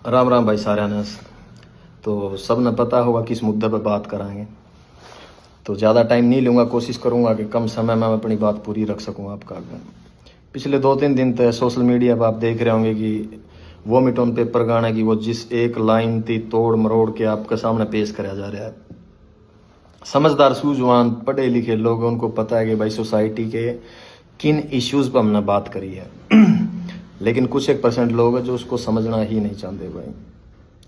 राम राम भाई सारे ने। तो सब ने पता होगा किस मुद्दे पर बात कराएंगे। तो ज़्यादा टाइम नहीं लूँगा, कोशिश करूँगा कि कम समय में मैं अपनी बात पूरी रख सकूँ आपका आगे। पिछले 2-3 दिन तक सोशल मीडिया पर आप देख रहे होंगे कि वोमिट ऑन पेपर गाने की वो जिस एक लाइन थी तोड़ मरोड़ के आपके सामने पेश कराया जा रहा है। समझदार सूझवान पढ़े लिखे लोग, उनको पता है कि भाई सोसाइटी के किन इश्यूज़ पर हमने बात करी है लेकिन कुछ 1% लोग हैं जो उसको समझना ही नहीं चाहते भाई।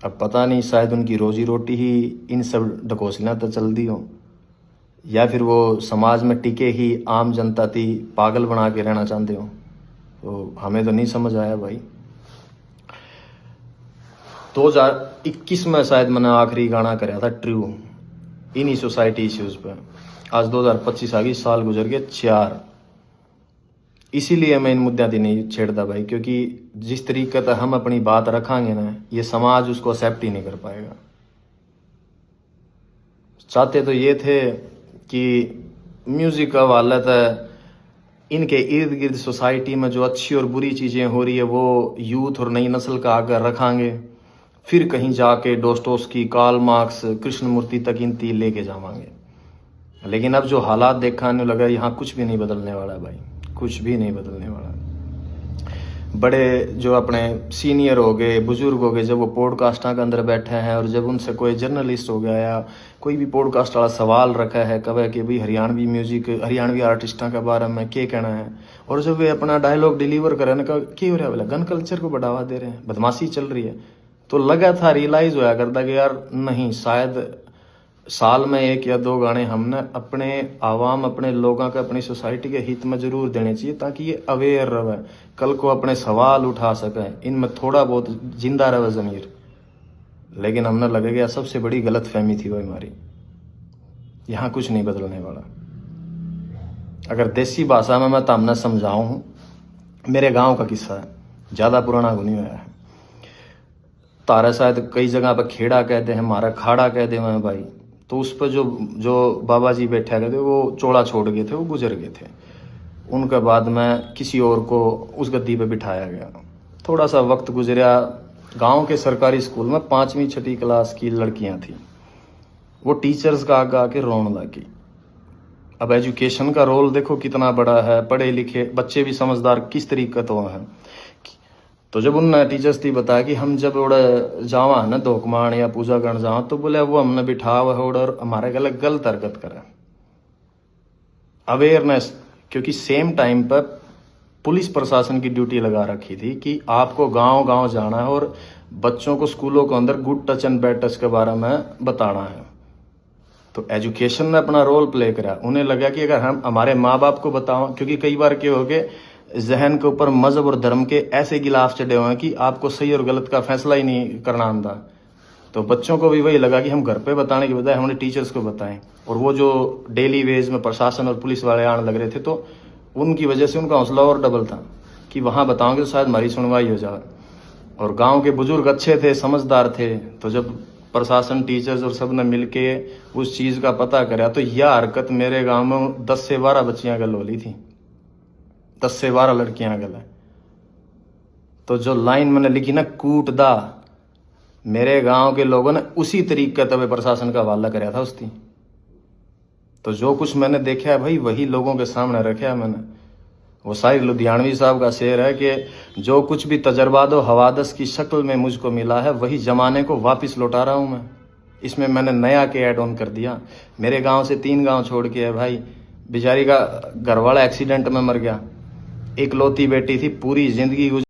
अब पता नहीं, शायद उनकी रोजी रोटी ही इन सब ढकोसला तो चल दी हो, या फिर वो समाज में टिके ही आम जनता थी पागल बना के रहना चाहते हो। तो हमें तो नहीं समझ आया भाई। 2021 में शायद मैंने आखिरी गाना कराया था ट्रू इन्हीं सोसाइटी इश्यूज पे। आज 2025 आ गई, साल गुजर गए 4। इसीलिए मैं इन मुद्दों की नहीं छेड़ता भाई, क्योंकि जिस तरीके से हम अपनी बात रखांगे ना, ये समाज उसको एक्सेप्ट ही नहीं कर पाएगा। चाहते तो ये थे कि म्यूजिक का वाला था इनके इर्द गिर्द सोसाइटी में जो अच्छी और बुरी चीज़ें हो रही है वो यूथ और नई नस्ल का आगे रखांगे, फिर कहीं जाके डोस्टोव्स्की, कार्ल मार्क्स, कृष्णमूर्ति तक इनती लेके जावांगे। लेकिन अब जो हालात देखने लगा, यहाँ कुछ भी नहीं बदलने वाला है भाई, कुछ भी नहीं बदलने वाला। बड़े जो अपने सीनियर हो गए, बुजुर्ग हो गए, जब वो पॉडकास्टा के अंदर बैठे हैं और जब उनसे कोई जर्नलिस्ट हो गया या कोई भी पॉडकास्ट वाला सवाल रखा है कहे कि भाई हरियाणवी म्यूजिक, हरियाणवी आर्टिस्टा के बारे में क्या कहना है, और जब वे अपना डायलॉग डिलीवर करें ना, क्या हो रहा है बोला, गन कल्चर को बढ़ावा दे रहे हैं, बदमाशी चल रही है। तो लगा था, रियलाइज होया करता कि यार नहीं, शायद साल में 1 या 2 गाने हमने अपने आवाम, अपने लोगों के, अपनी सोसाइटी के हित में जरूर देने चाहिए, ताकि ये अवेयर रहे, कल को अपने सवाल उठा सके, इनमें थोड़ा बहुत जिंदा रहे ज़मीर। लेकिन हमने लगे गया सबसे बड़ी गलत फहमी थी वो हमारी। यहाँ कुछ नहीं बदलने वाला। अगर देसी भाषा में मैं तो हमने समझाऊँ, मेरे गाँव का किस्सा है, ज़्यादा पुराना नहीं हुआ है। तारा शायद कई जगह पर खेड़ा कहते हैं, हमारा खाड़ा कहते हैं भाई। तो उस पर जो बाबा जी बैठा गए थे वो चोला छोड़ गए थे, वो गुजर गए थे। उनके बाद में किसी और को उस गद्दी पे बिठाया गया। थोड़ा सा वक्त गुजरा, गांव के सरकारी स्कूल में 5वीं 6ठी क्लास की लड़कियां थी, वो टीचर्स का आगे आके रोने लगी। अब एजुकेशन का रोल देखो कितना बड़ा है, पढ़े लिखे बच्चे भी समझदार किस तरीके तो हैं। तो जब उन टीचर्स थी बताया कि हम जब उड़े जावा है ना धोकमान या पूजा करने जावा, तो बोले वो हमने बिठा हुआ और हमारे गले गलत हरकत करे। अवेयरनेस, क्योंकि सेम टाइम पर पुलिस प्रशासन की ड्यूटी लगा रखी थी कि आपको गांव गांव जाना है और बच्चों को स्कूलों के अंदर good touch and bad touch के बारे में बताना है। तो एजुकेशन ने अपना रोल प्ले करा। उन्हें लगा कि अगर हम हमारे माँ बाप को बताओ, क्योंकि कई बार क्या हो गए, जहन के ऊपर मजहब और धर्म के ऐसे गिलाफ चढ़े हुए हैं कि आपको सही और गलत का फैसला ही नहीं करना आता। तो बच्चों को भी वही लगा कि हम घर पे बताने के बजाय हमने टीचर्स को बताएं। और वो जो डेली वेज में प्रशासन और पुलिस वाले आने लग रहे थे, तो उनकी वजह से उनका हौसला और डबल था कि वहाँ बताओगे तो शायद हमारी सुनवाई हो जाए। और गाँव के बुजुर्ग अच्छे थे, समझदार थे, तो जब प्रशासन, टीचर्स और सब ने मिलके उस चीज़ का पता कराया, तो यह हरकत मेरे गाँव में 10 से 12 बच्चियाँ गल होली थी, 10 से 12 लड़कियां गल है। तो जो लाइन मैंने लिखी ना, कूट दा, मेरे गांव के लोगों ने उसी तरीके तब प्रशासन का हवाला कराया था उसकी। तो जो कुछ मैंने देखा है भाई, वही लोगों के सामने रखा है मैंने। वो शायर लुधियानवी साहब का शेर है कि जो कुछ भी तजर्बा दो हवादस की शक्ल में मुझको मिला है, वही जमाने को वापस लौटा रहा हूं मैं। इसमें मैंने नया के ऐड ऑन कर दिया। मेरे गाँव से 3 गाँव छोड़ के है भाई, बेचारी का घरवाला एक्सीडेंट में मर गया, एक लौती बेटी थी, पूरी जिंदगी